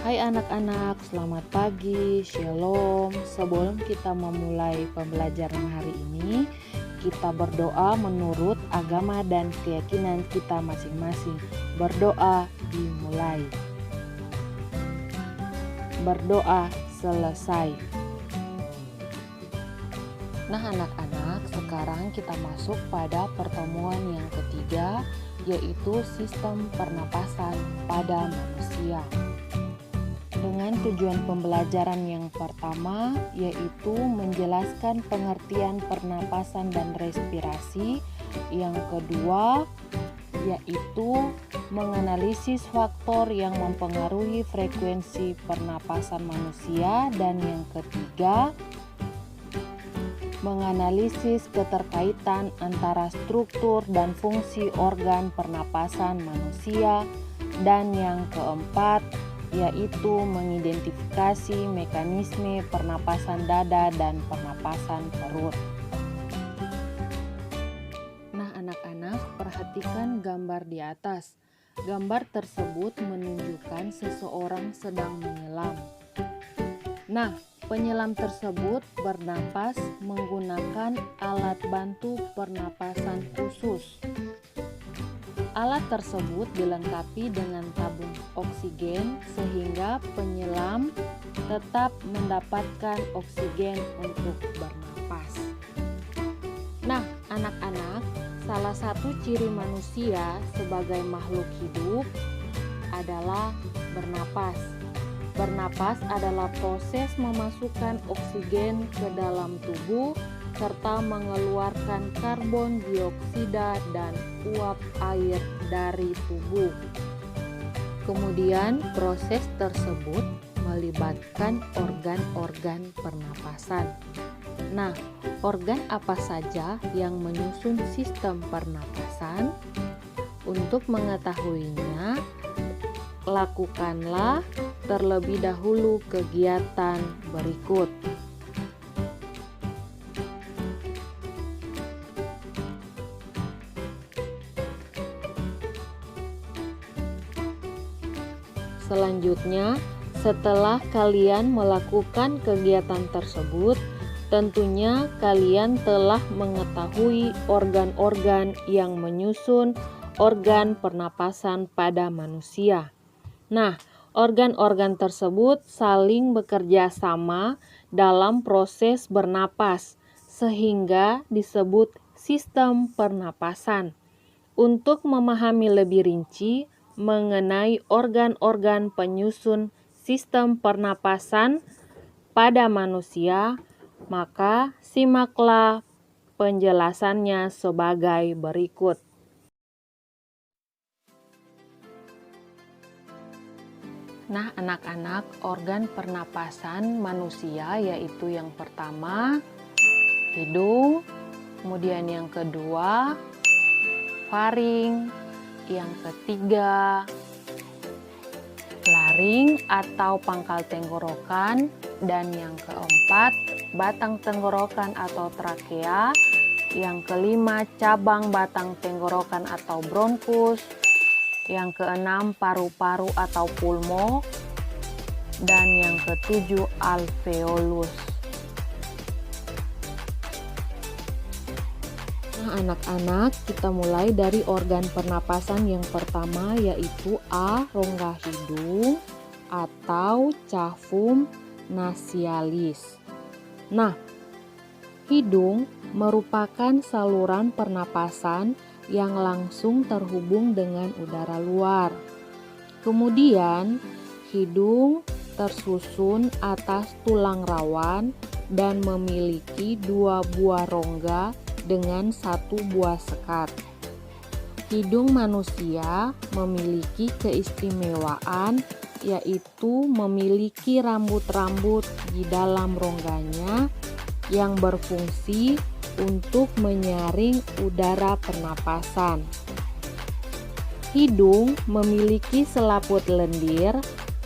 Hai anak-anak, selamat pagi, shalom. Sebelum kita memulai pembelajaran hari ini, kita berdoa menurut agama dan keyakinan kita masing-masing. Berdoa dimulai. Berdoa selesai. Nah anak-anak, sekarang kita masuk pada pertemuan yang ketiga, yaitu sistem pernapasan pada manusia. Dengan tujuan pembelajaran yang pertama, yaitu menjelaskan pengertian pernapasan dan respirasi. Yang kedua, yaitu menganalisis faktor yang mempengaruhi frekuensi pernapasan manusia. Dan yang ketiga, menganalisis keterkaitan antara struktur dan fungsi organ pernapasan manusia. Dan yang keempat, yaitu mengidentifikasi mekanisme pernapasan dada dan pernapasan perut. Nah anak-anak, perhatikan gambar di atas. Gambar tersebut menunjukkan seseorang sedang menyelam. Nah, penyelam tersebut bernapas menggunakan alat bantu pernapasan khusus. Alat tersebut dilengkapi dengan tabung oksigen sehingga penyelam tetap mendapatkan oksigen untuk bernapas. Nah, anak-anak, salah satu ciri manusia sebagai makhluk hidup adalah bernapas. Bernapas adalah proses memasukkan oksigen ke dalam tubuh serta mengeluarkan karbon dioksida dan uap air dari tubuh. Kemudian proses tersebut melibatkan organ-organ pernapasan. Nah, organ apa saja yang menyusun sistem pernapasan? Untuk mengetahuinya, lakukanlah terlebih dahulu kegiatan berikut. Selanjutnya, setelah kalian melakukan kegiatan tersebut, tentunya kalian telah mengetahui organ-organ yang menyusun organ pernapasan pada manusia. Nah, organ-organ tersebut saling bekerja sama dalam proses bernapas, sehingga disebut sistem pernapasan. Untuk memahami lebih rinci mengenai organ-organ penyusun sistem pernapasan pada manusia, maka simaklah penjelasannya sebagai berikut. Nah, anak-anak, organ pernapasan manusia yaitu yang pertama hidung, kemudian yang kedua faring, yang ketiga laring atau pangkal tenggorokan, dan yang keempat batang tenggorokan atau trakea, yang kelima cabang batang tenggorokan atau bronkus, yang keenam paru-paru atau pulmo, dan yang ketujuh alveolus. Nah, anak-anak, kita mulai dari organ pernapasan yang pertama, yaitu A. Rongga hidung atau cavum nasialis. Nah, hidung merupakan saluran pernapasan yang langsung terhubung dengan udara luar. Kemudian, hidung tersusun atas tulang rawan dan memiliki 2 buah rongga dengan 1 buah sekat. Hidung manusia memiliki keistimewaan, yaitu memiliki rambut-rambut di dalam rongganya yang berfungsi untuk menyaring udara pernapasan. Hidung memiliki selaput lendir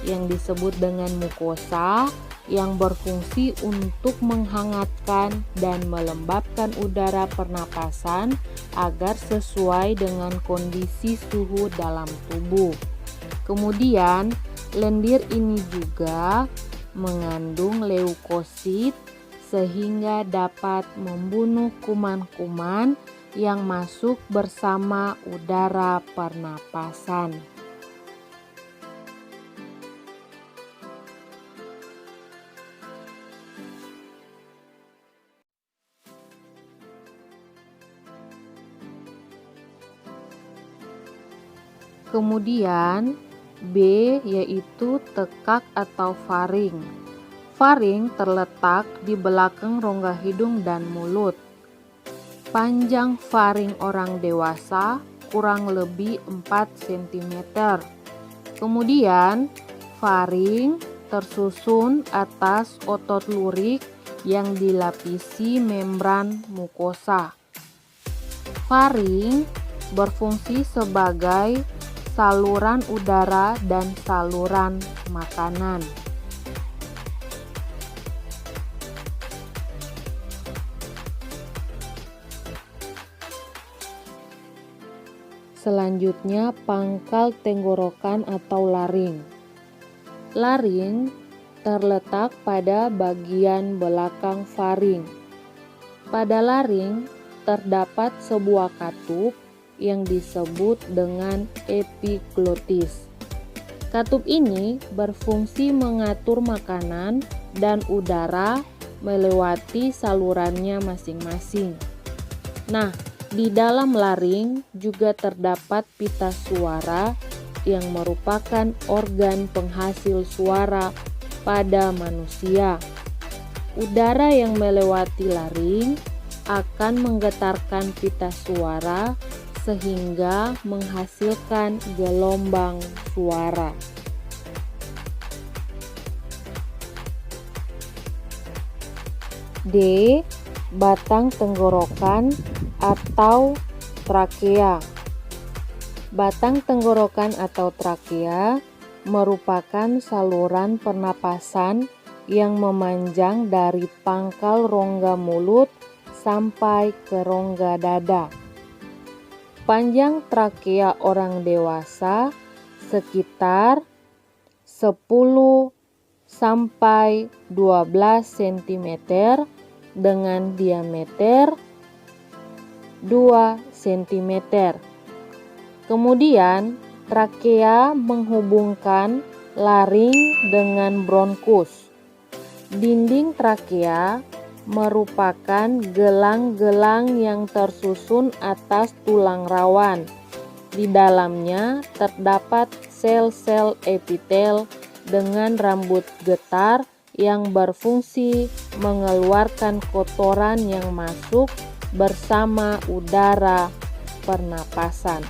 yang disebut dengan mukosa yang berfungsi untuk menghangatkan dan melembabkan udara pernapasan agar sesuai dengan kondisi suhu dalam tubuh. Kemudian, lendir ini juga mengandung leukosit sehingga dapat membunuh kuman-kuman yang masuk bersama udara pernapasan. Kemudian B yaitu tekak atau faring. Faring terletak di belakang rongga hidung dan mulut. Panjang faring orang dewasa kurang lebih 4 cm. Kemudian faring tersusun atas otot lurik yang dilapisi membran mukosa. Faring berfungsi sebagai saluran udara dan saluran makanan. Selanjutnya, pangkal tenggorokan atau laring. Laring terletak pada bagian belakang faring. Pada laring terdapat sebuah katup yang disebut dengan epiglotis. Katup ini berfungsi mengatur makanan dan udara melewati salurannya masing-masing. Nah, di dalam laring juga terdapat pita suara yang merupakan organ penghasil suara pada manusia. Udara yang melewati laring akan menggetarkan pita suara sehingga menghasilkan gelombang suara. D. Batang tenggorokan atau trakea. Batang tenggorokan atau trakea merupakan saluran pernapasan yang memanjang dari pangkal rongga mulut sampai ke rongga dada. Panjang trakea orang dewasa sekitar 10 sampai 12 cm dengan diameter 2 cm. Kemudian trakea menghubungkan laring dengan bronkus. Dinding trakea merupakan gelang-gelang yang tersusun atas tulang rawan. Di dalamnya terdapat sel-sel epitel dengan rambut getar yang berfungsi mengeluarkan kotoran yang masuk bersama udara pernapasan.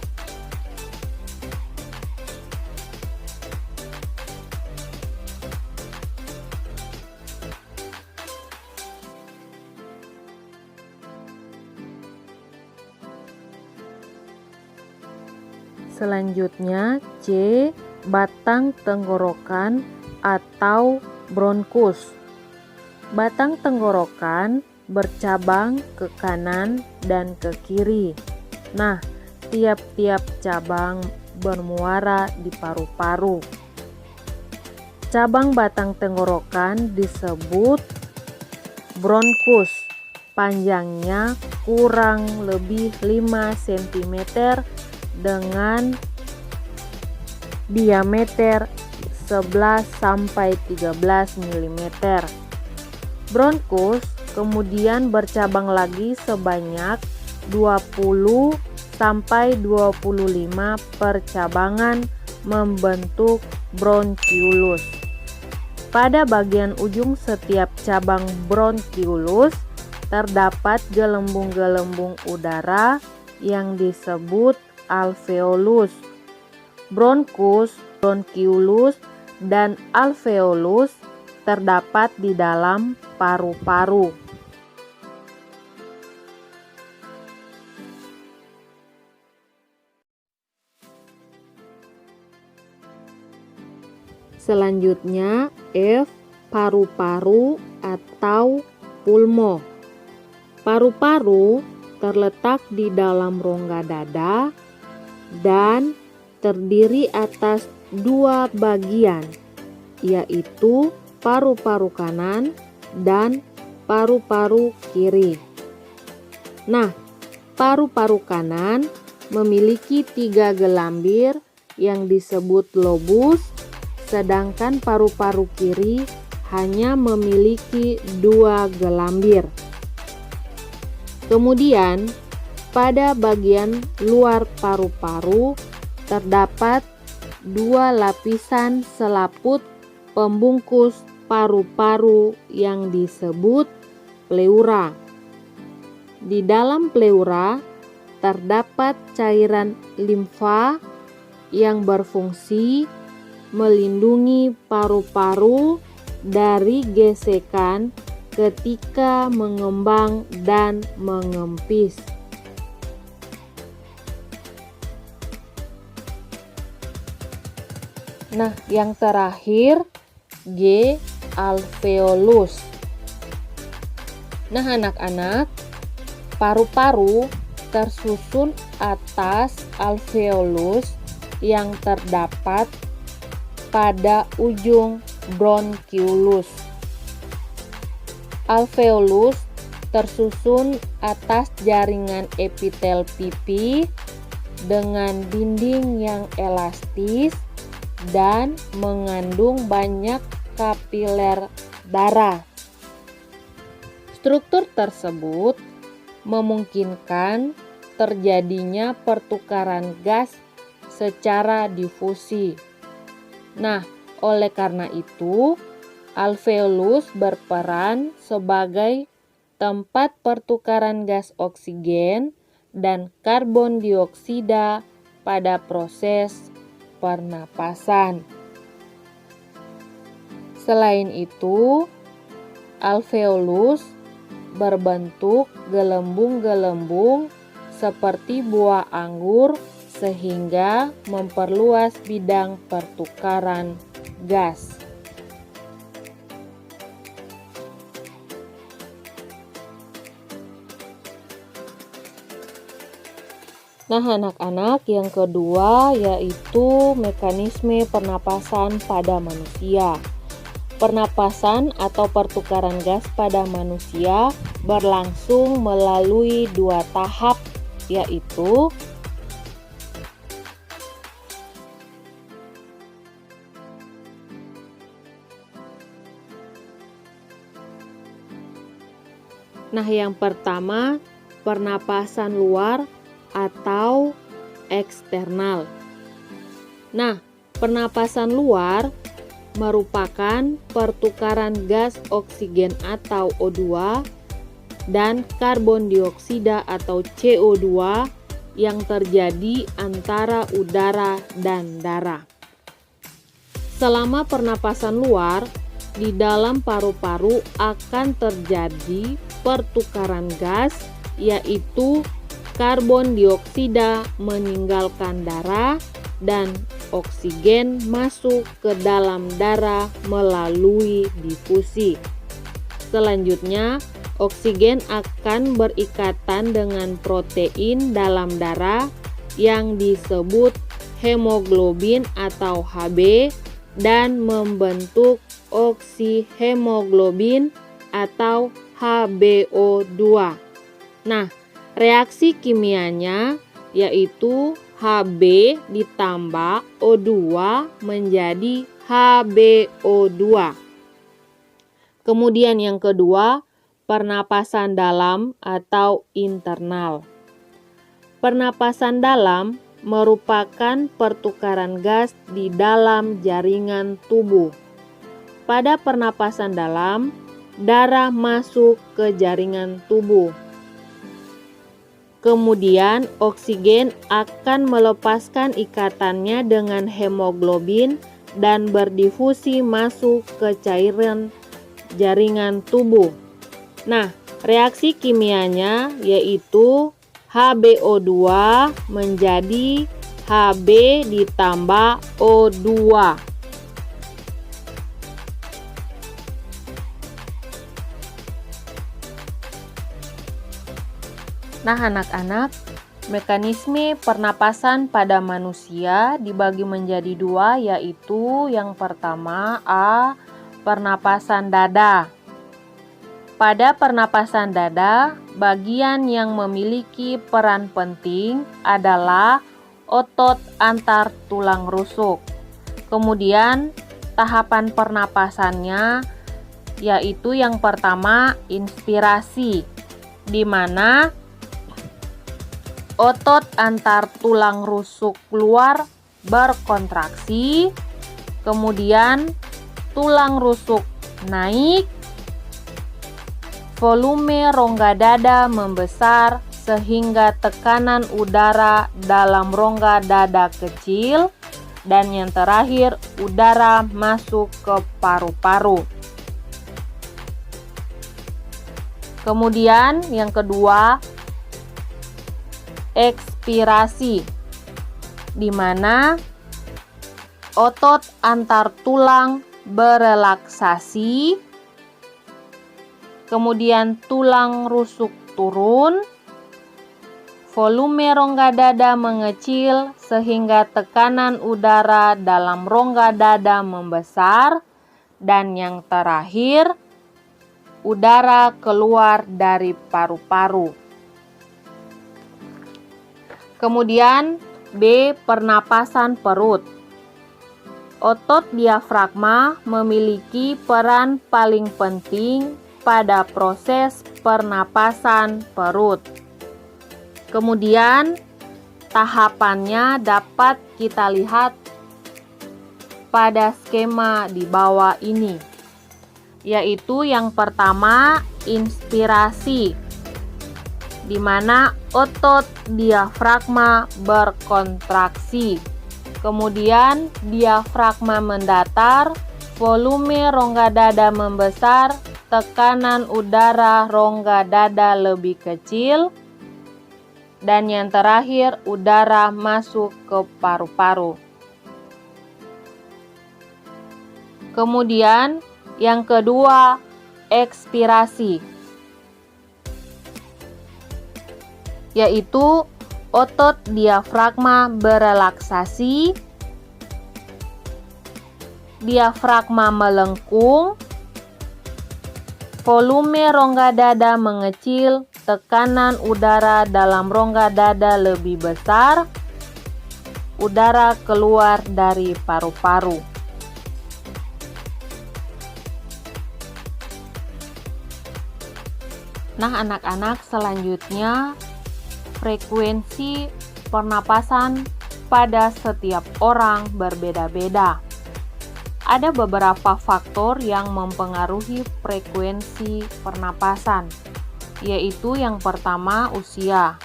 Selanjutnya C. Batang tenggorokan atau bronkus. Batang tenggorokan bercabang ke kanan dan ke kiri. Nah, tiap-tiap cabang bermuara di paru-paru. Cabang batang tenggorokan disebut bronkus. Panjangnya kurang lebih 5 cm dengan diameter 11 sampai 13 mm. Bronkus kemudian bercabang lagi sebanyak 20 sampai 25 percabangan membentuk bronkiolus. Pada bagian ujung setiap cabang bronkiolus terdapat gelembung-gelembung udara yang disebut alveolus. Bronkus, bronkiolus, dan alveolus terdapat di dalam paru-paru. Selanjutnya F. Paru-paru atau pulmo. Paru-paru terletak di dalam rongga dada dan terdiri atas dua bagian, yaitu paru-paru kanan dan paru-paru kiri. Nah, paru-paru kanan memiliki 3 gelambir yang disebut lobus, sedangkan paru-paru kiri hanya memiliki 2 gelambir. Kemudian, pada bagian luar paru-paru terdapat 2 lapisan selaput pembungkus paru-paru yang disebut pleura. Di dalam pleura terdapat cairan limfa yang berfungsi melindungi paru-paru dari gesekan ketika mengembang dan mengempis. Nah, yang terakhir G. alveolus. Nah, anak-anak, paru-paru tersusun atas alveolus yang terdapat pada ujung bronkiolus. Alveolus tersusun atas jaringan epitel pipi dengan dinding yang elastis dan mengandung banyak kapiler darah. Struktur tersebut memungkinkan terjadinya pertukaran gas secara difusi. Nah, oleh karena itu, alveolus berperan sebagai tempat pertukaran gas oksigen dan karbon dioksida pada proses pernapasan. Selain itu, alveolus berbentuk gelembung-gelembung seperti buah anggur sehingga memperluas bidang pertukaran gas. Nah, anak-anak, yang kedua yaitu mekanisme pernapasan pada manusia. Pernapasan atau pertukaran gas pada manusia berlangsung melalui 2 tahap, yaitu yang pertama, pernapasan luar atau eksternal. Nah, pernapasan luar merupakan pertukaran gas oksigen atau O2 dan karbon dioksida atau CO2 yang terjadi antara udara dan darah. Selama pernapasan luar, di dalam paru-paru akan terjadi pertukaran gas, yaitu karbon dioksida meninggalkan darah dan oksigen masuk ke dalam darah melalui difusi. Selanjutnya, oksigen akan berikatan dengan protein dalam darah yang disebut hemoglobin atau Hb dan membentuk oksihemoglobin atau HBO2. Nah, reaksi kimianya yaitu Hb ditambah O2 menjadi HBO2. Kemudian yang kedua, pernapasan dalam atau internal. Pernapasan dalam merupakan pertukaran gas di dalam jaringan tubuh. Pada pernapasan dalam, darah masuk ke jaringan tubuh. Kemudian oksigen akan melepaskan ikatannya dengan hemoglobin dan berdifusi masuk ke cairan jaringan tubuh. Nah, reaksi kimianya yaitu HBO2 menjadi Hb ditambah O2. Nah, anak-anak, Mekanisme pernapasan pada manusia dibagi menjadi dua, yaitu yang pertama A. Pernapasan dada. Pada pernapasan dada, bagian yang memiliki peran penting adalah otot antar tulang rusuk. Kemudian tahapan pernapasannya yaitu yang pertama inspirasi, di mana otot antar tulang rusuk luar berkontraksi, kemudian tulang rusuk naik, volume rongga dada membesar sehingga tekanan udara dalam rongga dada kecil, dan yang terakhir udara masuk ke paru-paru. Kemudian yang kedua, ekspirasi, di mana otot antar tulang berelaksasi, kemudian tulang rusuk turun, volume rongga dada mengecil sehingga tekanan udara dalam rongga dada membesar, dan yang terakhir udara keluar dari paru-paru. Kemudian B. Pernapasan perut. Otot diafragma memiliki peran paling penting pada proses pernapasan perut. Kemudian tahapannya dapat kita lihat pada skema di bawah ini, yaitu yang pertama inspirasi, di mana otot diafragma berkontraksi, kemudian diafragma mendatar, volume rongga dada membesar, tekanan udara rongga dada lebih kecil, dan yang terakhir udara masuk ke paru-paru. Kemudian yang kedua, ekspirasi, yaitu otot diafragma berelaksasi, diafragma melengkung, volume rongga dada mengecil, tekanan udara dalam rongga dada lebih besar, udara keluar dari paru-paru. Nah, anak-anak, selanjutnya frekuensi pernapasan pada setiap orang berbeda-beda. Ada beberapa faktor yang mempengaruhi frekuensi pernapasan, yaitu yang pertama usia.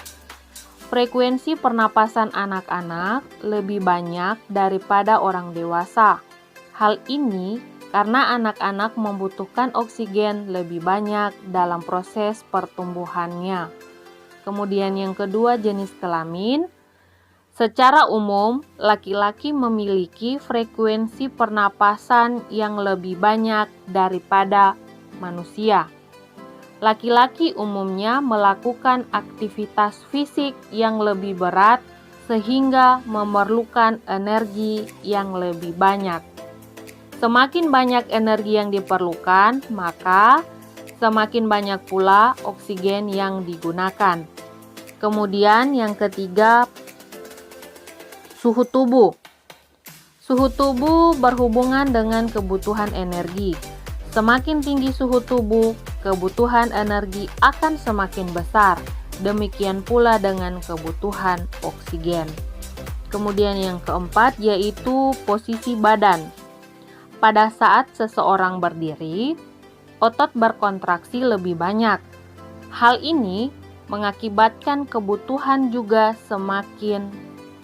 Frekuensi pernapasan anak-anak lebih banyak daripada orang dewasa. Hal ini karena anak-anak membutuhkan oksigen lebih banyak dalam proses pertumbuhannya. Kemudian yang kedua, jenis kelamin. Secara umum, laki-laki memiliki frekuensi pernapasan yang lebih banyak daripada manusia. Laki-laki umumnya melakukan aktivitas fisik yang lebih berat sehingga memerlukan energi yang lebih banyak. Semakin banyak energi yang diperlukan, maka semakin banyak pula oksigen yang digunakan. Kemudian yang ketiga, suhu tubuh. Suhu tubuh berhubungan dengan kebutuhan energi. Semakin tinggi suhu tubuh, kebutuhan energi akan semakin besar. Demikian pula dengan kebutuhan oksigen. Kemudian yang keempat yaitu posisi badan. Pada saat seseorang berdiri, otot berkontraksi lebih banyak. Hal ini mengakibatkan kebutuhan juga semakin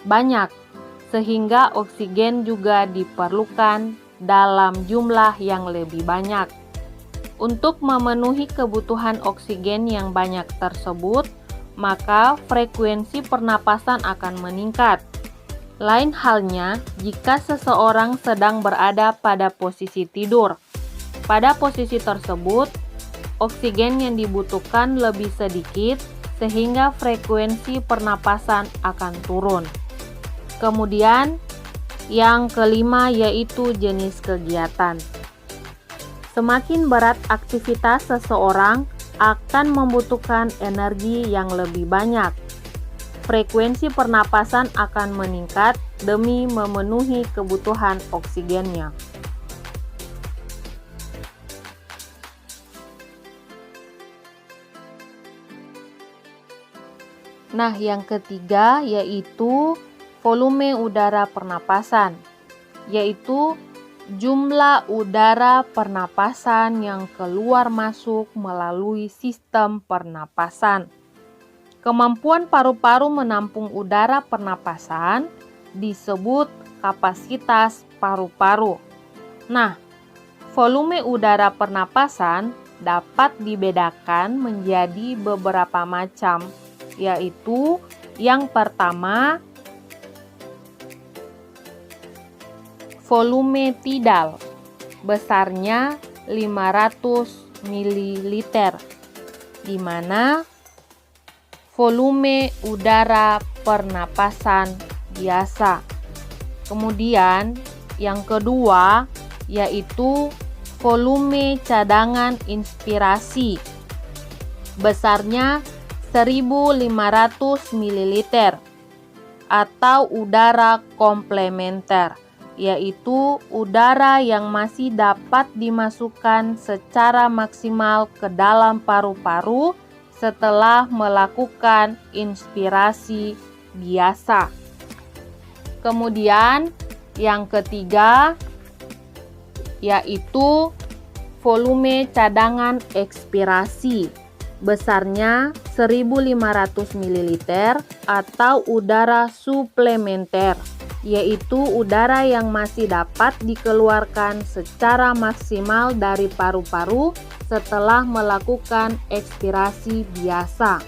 banyak, sehingga oksigen juga diperlukan dalam jumlah yang lebih banyak. Untuk memenuhi kebutuhan oksigen yang banyak tersebut, maka frekuensi pernapasan akan meningkat. Lain halnya jika seseorang sedang berada pada posisi tidur. Pada posisi tersebut, oksigen yang dibutuhkan lebih sedikit sehingga frekuensi pernapasan akan turun. Kemudian yang kelima yaitu jenis kegiatan. Semakin berat aktivitas seseorang akan membutuhkan energi yang lebih banyak. Frekuensi pernapasan akan meningkat demi memenuhi kebutuhan oksigennya. Nah, yang ketiga yaitu volume udara pernapasan, yaitu jumlah udara pernapasan yang keluar masuk melalui sistem pernapasan. Kemampuan paru-paru menampung udara pernapasan disebut kapasitas paru-paru. Nah, volume udara pernapasan dapat dibedakan menjadi beberapa macam, yaitu yang pertama, volume tidal, besarnya 500 ml, di mana volume udara pernapasan biasa. Kemudian yang kedua yaitu volume cadangan inspirasi, besarnya 1500 ml, atau udara komplementer, yaitu udara yang masih dapat dimasukkan secara maksimal ke dalam paru-paru setelah melakukan inspirasi biasa. Kemudian yang ketiga yaitu volume cadangan ekspirasi, besarnya 1500 ml, atau udara suplementer, yaitu udara yang masih dapat dikeluarkan secara maksimal dari paru-paru setelah melakukan ekspirasi biasa.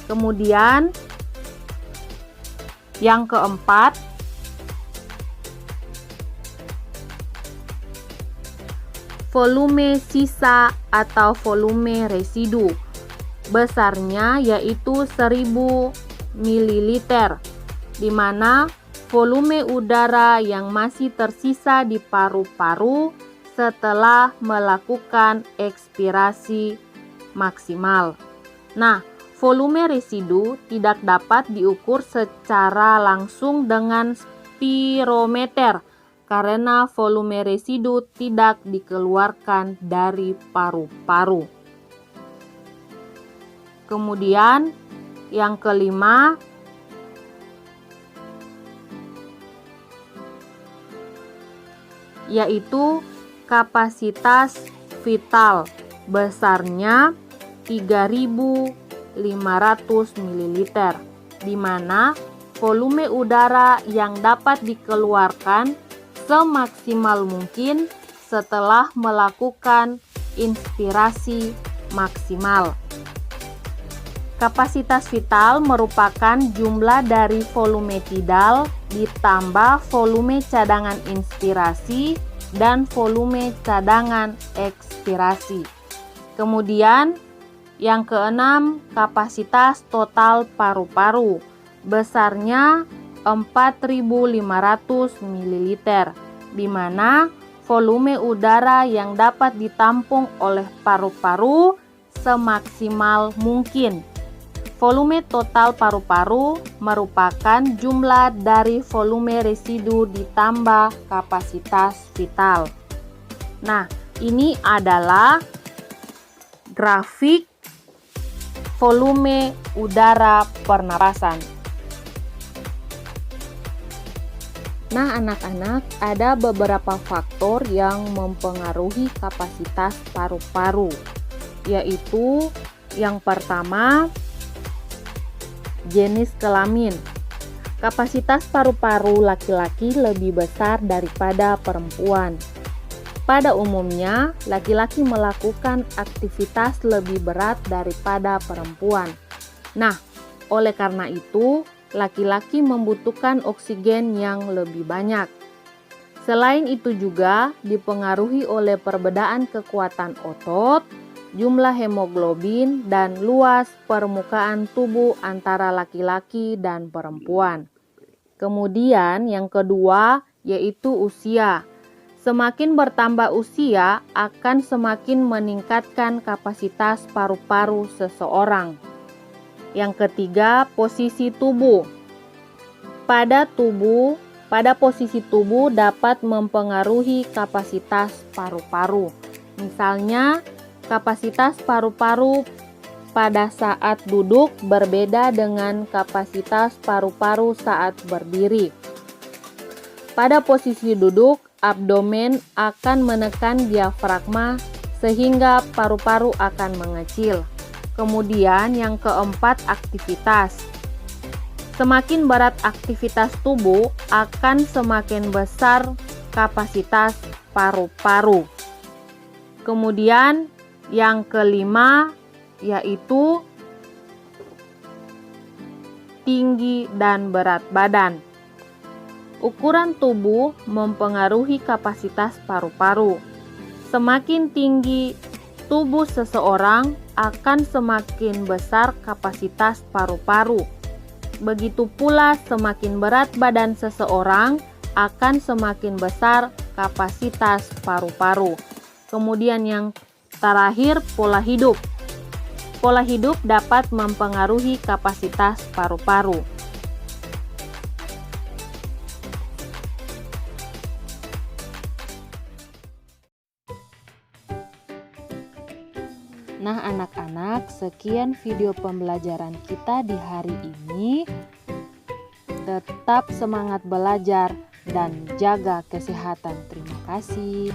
Kemudian yang keempat volume sisa atau volume residu, besarnya yaitu 1000 ml, di mana volume udara yang masih tersisa di paru-paru setelah melakukan ekspirasi maksimal. Nah, volume residu tidak dapat diukur secara langsung dengan spirometer karena volume residu tidak dikeluarkan dari paru-paru. Kemudian yang kelima yaitu kapasitas vital, besarnya 3500 ml, di mana volume udara yang dapat dikeluarkan semaksimal mungkin setelah melakukan inspirasi maksimal. Kapasitas vital merupakan jumlah dari volume tidal ditambah volume cadangan inspirasi dan volume cadangan ekspirasi. Kemudian yang keenam, kapasitas total paru-paru, besarnya 4500 ml, di mana volume udara yang dapat ditampung oleh paru-paru semaksimal mungkin. Volume total paru-paru merupakan jumlah dari volume residu ditambah kapasitas vital. Nah, ini adalah grafik volume udara pernapasan. Nah, anak-anak, ada beberapa faktor yang mempengaruhi kapasitas paru-paru, yaitu yang pertama, jenis kelamin. Kapasitas paru-paru laki-laki lebih besar daripada perempuan. Pada umumnya, laki-laki melakukan aktivitas lebih berat daripada perempuan. Nah, oleh karena itu, laki-laki membutuhkan oksigen yang lebih banyak. Selain itu juga dipengaruhi oleh perbedaan kekuatan otot jumlah hemoglobin, dan luas permukaan tubuh antara laki-laki dan perempuan. Kemudian yang kedua yaitu usia. Semakin bertambah usia akan semakin meningkatkan kapasitas paru-paru seseorang. Yang ketiga, posisi tubuh. Pada posisi tubuh dapat mempengaruhi kapasitas paru-paru. Misalnya, kapasitas paru-paru pada saat duduk berbeda dengan kapasitas paru-paru saat berdiri. Pada posisi duduk, abdomen akan menekan diafragma sehingga paru-paru akan mengecil. Kemudian yang keempat, aktivitas. Semakin berat aktivitas tubuh akan semakin besar kapasitas paru-paru. Kemudian yang kelima yaitu tinggi dan berat badan. Ukuran tubuh mempengaruhi kapasitas paru-paru. Semakin tinggi tubuh seseorang akan semakin besar kapasitas paru-paru. Begitu pula semakin berat badan seseorang akan semakin besar kapasitas paru-paru. Kemudian yang terakhir, pola hidup. Pola hidup dapat mempengaruhi kapasitas paru-paru. Nah anak-anak, sekian video pembelajaran kita di hari ini. Tetap semangat belajar dan jaga kesehatan. Terima kasih.